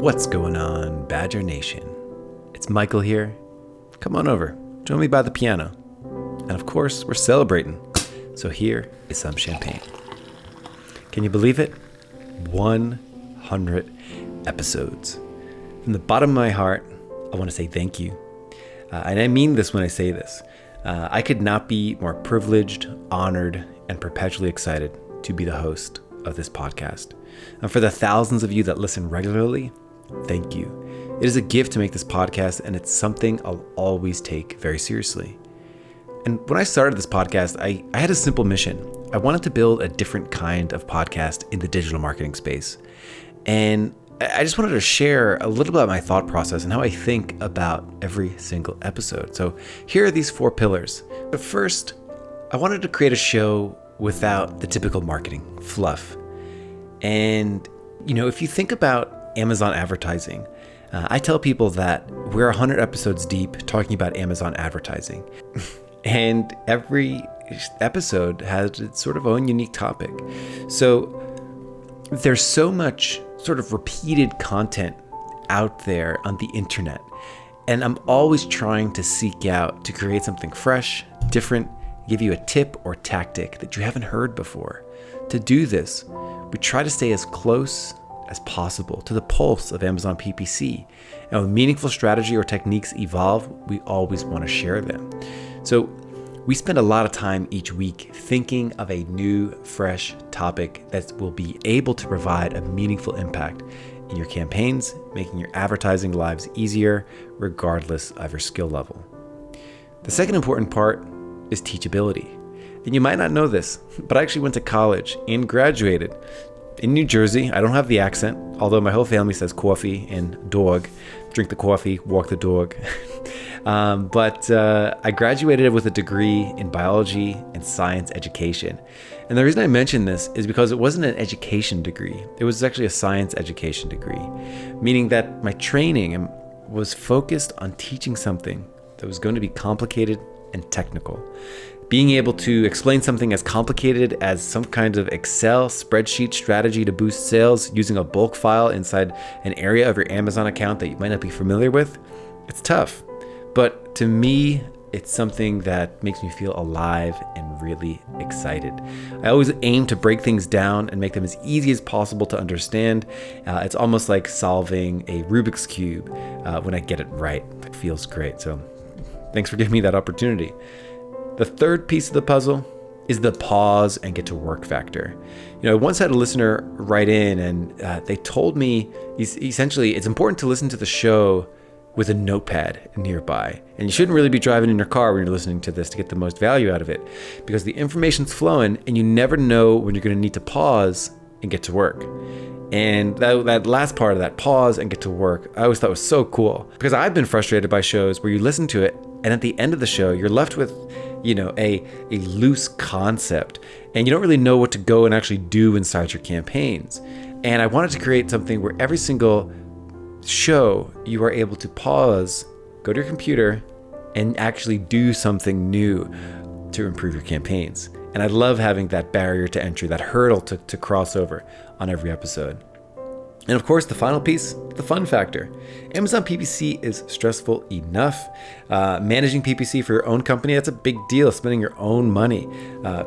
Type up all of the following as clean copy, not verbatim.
What's going on, Badger Nation? It's Michael here. Come on over, join me by the piano. And of course, we're celebrating. So here is some champagne. Can you believe it? 100 episodes. From the bottom of my heart, I want to say thank you. And I mean this when I say this. I could not be more privileged, honored, and perpetually excited to be the host of this podcast. And for the thousands of you that listen regularly, thank you. It is a gift to make this podcast, and it's something I'll always take very seriously. And when I started this podcast, I had a simple mission. I wanted to build a different kind of podcast in the digital marketing space. And I just wanted to share a little about my thought process and how I think about every single episode. So here are these 4 pillars. But first, I wanted to create a show without the typical marketing fluff. And, if you think about Amazon advertising, I tell people that we're 100 episodes deep talking about Amazon advertising. And every episode has its sort of own unique topic. So there's so much sort of repeated content out there on the internet. And I'm always trying to seek out to create something fresh, different, give you a tip or tactic that you haven't heard before. To do this, we try to stay as close as possible to the pulse of Amazon PPC. And when meaningful strategy or techniques evolve, we always want to share them. So we spend a lot of time each week thinking of a new, fresh topic that will be able to provide a meaningful impact in your campaigns, making your advertising lives easier, regardless of your skill level. The second important part is teachability. And you might not know this, but I actually went to college and graduated in New Jersey. I don't have the accent, although my whole family says coffee and dog. Drink the coffee, walk the dog. But I graduated with a degree in biology and science education. And the reason I mention this is because it wasn't an education degree. It was actually a science education degree, meaning that my training was focused on teaching something that was going to be complicated and technical. Being able to explain something as complicated as some kind of Excel spreadsheet strategy to boost sales using a bulk file inside an area of your Amazon account that you might not be familiar with, it's tough. But to me, it's something that makes me feel alive and really excited. I always aim to break things down and make them as easy as possible to understand. It's almost like solving a Rubik's Cube when I get it right. It feels great. So thanks for giving me that opportunity. The third piece of the puzzle is the pause and get to work factor. I once had a listener write in and they told me essentially it's important to listen to the show with a notepad nearby. And you shouldn't really be driving in your car when you're listening to this to get the most value out of it, because the information's flowing and you never know when you're going to need to pause and get to work. And that last part of that, pause and get to work, I always thought was so cool, because I've been frustrated by shows where you listen to it and at the end of the show, you're left with, a loose concept and you don't really know what to go and actually do inside your campaigns. And I wanted to create something where every single show you are able to pause, go to your computer, and actually do something new to improve your campaigns. And I love having that barrier to entry, that hurdle to cross over on every episode. And of course, the final piece, the fun factor. Amazon PPC is stressful enough. Managing PPC for your own company, that's a big deal. Spending your own money,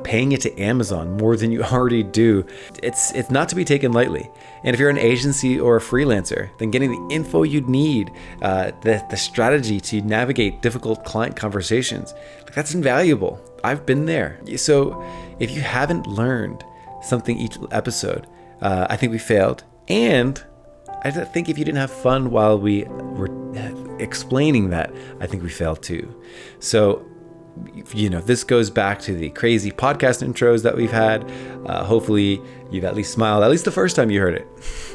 paying it to Amazon more than you already do. It's not to be taken lightly. And if you're an agency or a freelancer, then getting the info you need, the strategy to navigate difficult client conversations, that's invaluable. I've been there. So if you haven't learned something each episode, I think we failed. And I think if you didn't have fun while we were explaining that, I think we failed too. So, this goes back to the crazy podcast intros that we've had. Hopefully you've at least smiled, at least the first time you heard it,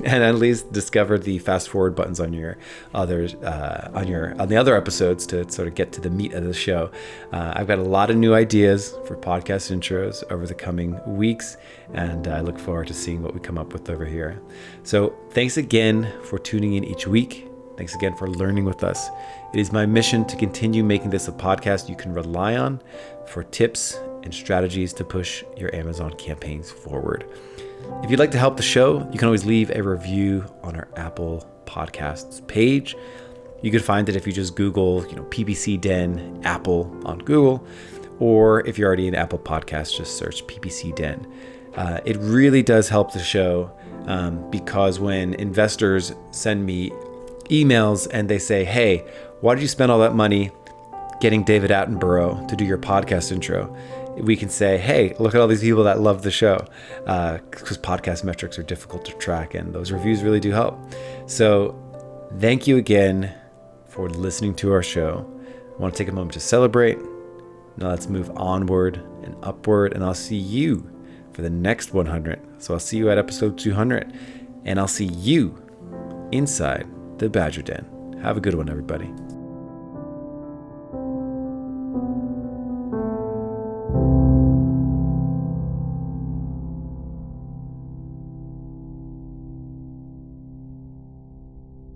and at least discovered the fast forward buttons on your others, on the other episodes to sort of get to the meat of the show. I've got a lot of new ideas for podcast intros over the coming weeks, and I look forward to seeing what we come up with over here. So thanks again for tuning in each week. Thanks again for learning with us. It is my mission to continue making this a podcast you can rely on for tips and strategies to push your Amazon campaigns forward. If you'd like to help the show, you can always leave a review on our Apple Podcasts page. You can find it if you just Google, PPC Den Apple on Google, or if you're already in Apple Podcasts, just search PPC Den. It really does help the show because when investors send me emails and they say, hey, why did you spend all that money getting David Attenborough to do your podcast intro? We can say, hey, look at all these people that love the show, because podcast metrics are difficult to track and those reviews really do help. So thank you again for listening to our show. I want to take a moment to celebrate. Now let's move onward and upward, and I'll see you for the next 100. So I'll see you at episode 200, and I'll see you inside the Badger Den. Have a good one, everybody.